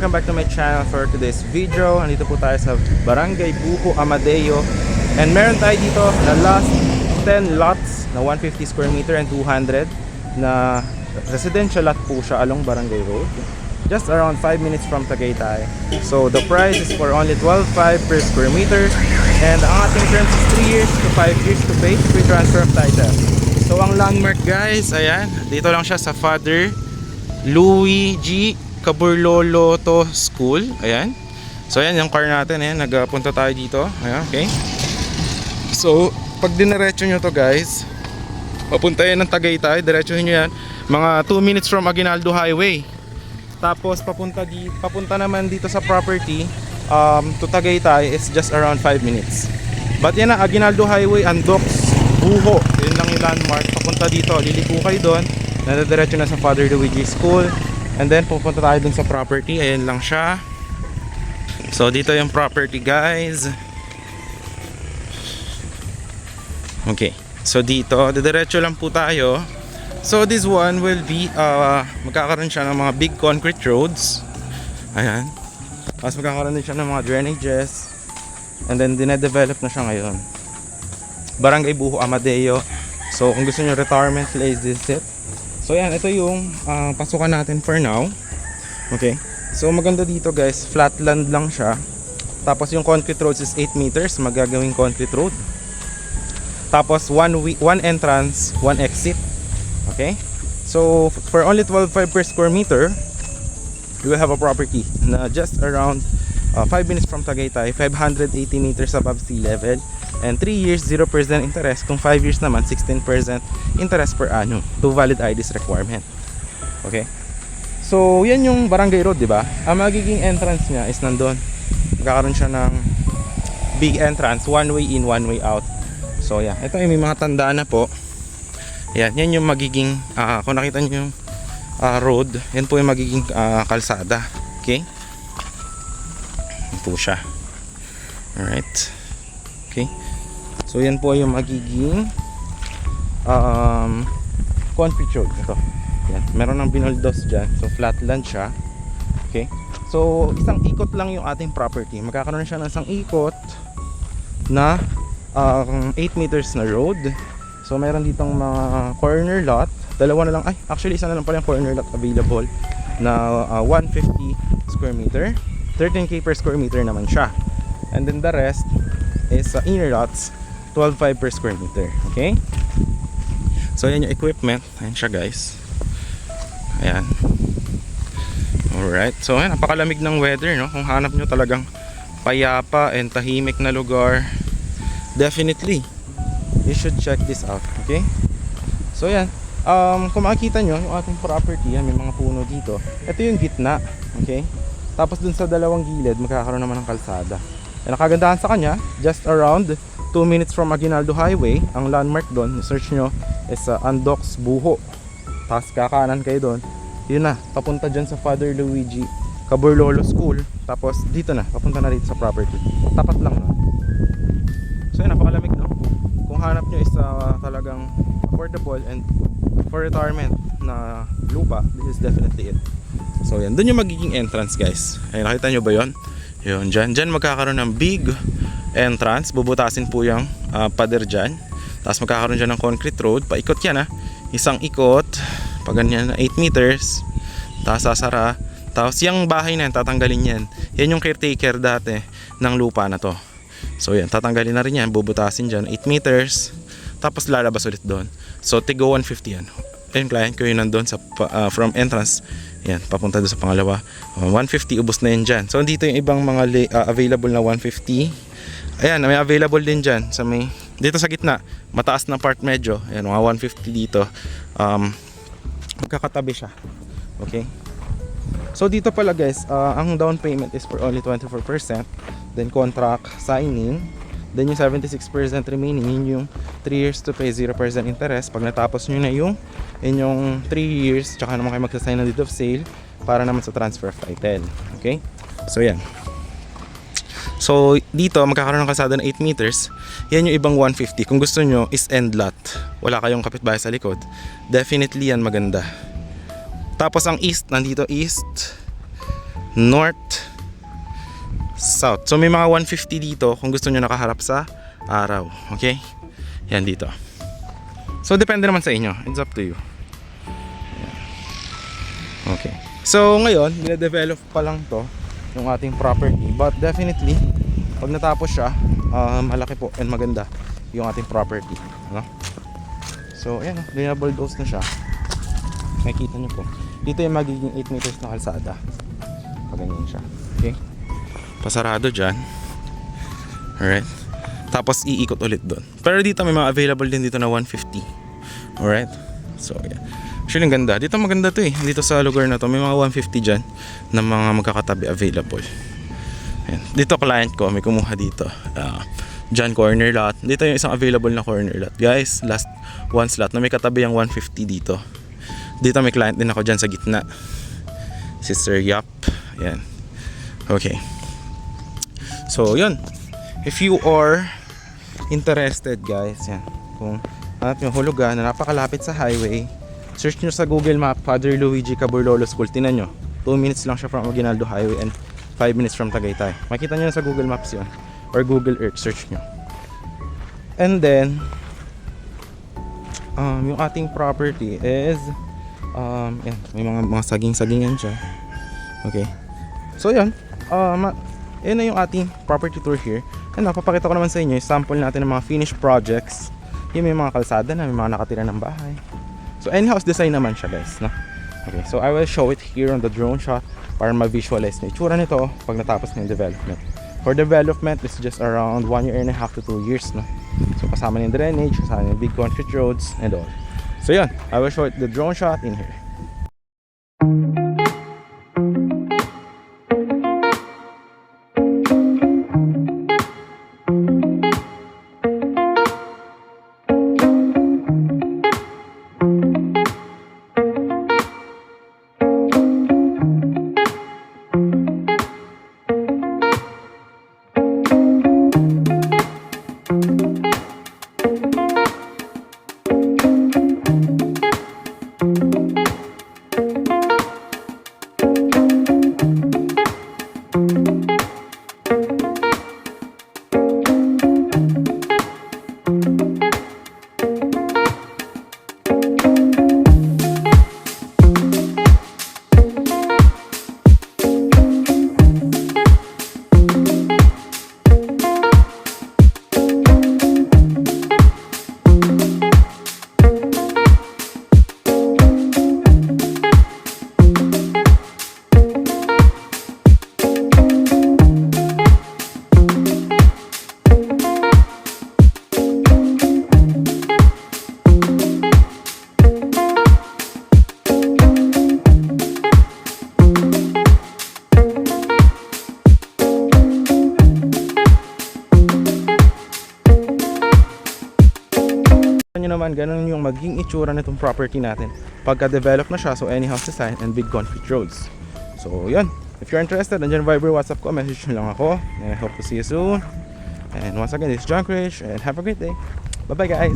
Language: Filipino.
Welcome back to my channel for today's video. Nandito po tayo sa Barangay Buho, Amadeo. And meron tayo dito na last 10 lots na 150 square meter and 200 na residential lot po siya along Barangay Road. Just around 5 minutes from Tagaytay. So the price is for only 12.5 per square meter. And ang ating terms is 3 years to 5 years to pay free transfer of title. So ang landmark guys, ayan. Dito lang siya sa Father Luigi Caburloloto School. Ayan. So ayan yung car natin. Ayan, nagpunta tayo dito. Ayan, okay. So pag dinerecho nyo to guys, papunta yan ng Tagaytay. Diretsuhin nyo yan. Mga 2 minutes from Aguinaldo Highway. Tapos papunta naman dito sa property to Tagaytay is just around 5 minutes. But yan na, Aguinaldo Highway, Andox, Buho. Yun lang yung landmark. Papunta dito, liliko kayo doon. Nadidiretso na sa Father Luigi School. And then pupunta tayo dun sa property. Ayan lang siya. So dito yung property guys. Okay. So dito, didiretso lang po tayo. So this one will be magkakaroon siya ng mga big concrete roads. Ayan. Tapos magkakaroon din siya ng mga drainages. And then dinedevelop na siya ngayon. Barangay Buho, Amadeo. So kung gusto nyo retirement place, this is it. So yan, ito yung pasukan natin for now. Okay. So maganda dito guys, flat land lang siya. Tapos yung concrete roads is 8 meters, magagawing concrete road. Tapos one entrance, one exit. Okay. So for only 12.5 per square meter, you will have a property na just around 5 minutes from Tagaytay, 580 meters above sea level. And 3 years, 0% interest. Kung 5 years naman, 16% interest per annum. 2 valid IDs requirement. Okay. So, yan yung Barangay Road, di ba? Ang magiging entrance niya is nandun. Magkakaroon siya ng big entrance. One way in, one way out. So, yan. Ito ay may mga tanda na po. Yan. Yan yung magiging, kung nakita nyo yung road, yan po yung magiging kalsada. Okay. Yan po siya. Alright. Okay. So yan po yung magiging concrete road. Ito. Yan. Meron ng binoldos dyan. So flat land siya. Okay. So isang ikot lang yung ating property. Magkakaroon siya ng isang ikot na 8 meters na road. So meron ditong mga corner lot. Dalawa na lang. Ay, actually isa na lang pala yung corner lot available na 150 square meter. 13k per square meter naman siya. And then the rest is inner lots, 12.5 per square meter. Okay. So yan yung equipment. Ayan siya guys. Ayan. Alright. So ayan, napakalamig ng weather, no? Kung hanap nyo talagang payapa and tahimik na lugar, definitely you should check this out. Okay. So ayan, kung makikita nyo yung ating property, yan, may mga puno dito. Ito yung gitna. Okay. Tapos dun sa dalawang gilid magkakaroon naman ng kalsada. And ang kagandahan sa kanya, just around 2 minutes from Aguinaldo Highway, ang landmark doon, search nyo, is Andox, Buho. Tapos kakanan kayo doon, yun na, papunta dyan sa Father Luigi Caburlolo School. Tapos dito na, papunta na dito sa property. Tapat lang na. So yun, napakalamig, no? Kung hanap nyo is talagang affordable and for retirement na lupa, this is definitely it. So yan, doon yung magiging entrance guys. Ay, nakita nyo ba yun? Yun, dyan magkakaroon ng big entrance. Bubutasin po yung pader dyan. Tapos magkakaroon dyan ng concrete road. Paikot yan, isang ikot. Pag ganyan, 8 meters. Tapos sasara. Tapos yung bahay na yan, tatanggalin yan. Yan yung caretaker dati ng lupa na to. So yan, tatanggalin na rin yan. Bubutasin dyan, 8 meters. Tapos lalabas ulit doon. So tigo 150 yan. Ayun client ko yun nandun sa, from entrance. Yan, papunta doon sa pangalawa. 150, ubos na yun dyan. So dito yung ibang mga available na 150. Ayan, may available din dyan sa may, dito sa gitna, mataas na part medyo. Ayan, mga 150 dito. Magkakatabi siya. Okay. So dito pala guys, ang down payment is for only 24%. Then contract signing. Then yung 76% remaining, yun yung 3 years to pay 0% interest. Pag natapos nyo na yung inyong 3 years, tsaka naman kayo magsasign ng deed of sale para naman sa transfer of title. Okay? So yan. So dito magkakaroon ng kalsada na 8 meters. Yan yung ibang 150. Kung gusto nyo is end lot, wala kayong kapitbahay sa likod, definitely yan maganda. Tapos ang east, nandito east, north, south. So may mga 150 dito kung gusto nyo nakaharap sa araw. Okay? Yan dito. So depende naman sa inyo. It's up to you. Yan. Okay. So ngayon, dine-develop pa lang to yung ating property. But definitely, pag natapos siya, malaki po and maganda yung ating property. No? So ayan, binabulldoze na siya. Makikita nyo po. Dito yung magiging 8 meters na kalsada. Pag ganyan siya. Okay? Pasarado dyan. Alright. Tapos iikot ulit doon. Pero dito may mga available din dito na 150. Alright. So yeah. Actually ang ganda. Dito maganda to eh. Dito sa lugar na to may mga 150 dyan na mga magkakatabi available. Ayan. Dito client ko may kumuha dito. Dyan corner lot. Dito yung isang available na corner lot. Guys, last one slot na may katabi yung 150 dito. Dito may client din ako dyan sa gitna. Sister Yap. Ayan. Okay. So yun. If you are interested guys, yan. Kung hanap yung hulugan na napakalapit sa highway, search nyo sa Google Map, Father Luigi Caburlolo School. Tinan nyo. 2 minutes lang siya from Aguinaldo Highway and 5 minutes from Tagaytay. Makita nyo sa Google Maps yun. Or Google Earth, search nyo. And then, yung ating property is yan, may mga saging-sagingan siya. Okay. So yan, yun na yung ating property tour here. And napapakita ko naman sa inyo yung sample natin ng mga finished projects. Yung may mga kalsada na, may mga nakatira ng bahay. So in-house design naman siya guys, no? Okay, so I will show it here on the drone shot para ma-visualize na itsura nito pag natapos na yung development. For development, it's just around 1.5 years to 2 years, no? So kasama na yung drainage, kasama na yung big concrete roads and all. So yun, I will show it the drone shot in here. Nyo naman, ganun yung maging itsura nitong property natin pagka develop na siya. So any house design and big concrete roads. So yun, if you're interested, nandiyan Viber, WhatsApp ko, message nyo lang ako. And I hope to see you soon. And once again, this is John Krish and have a great day. Bye bye guys.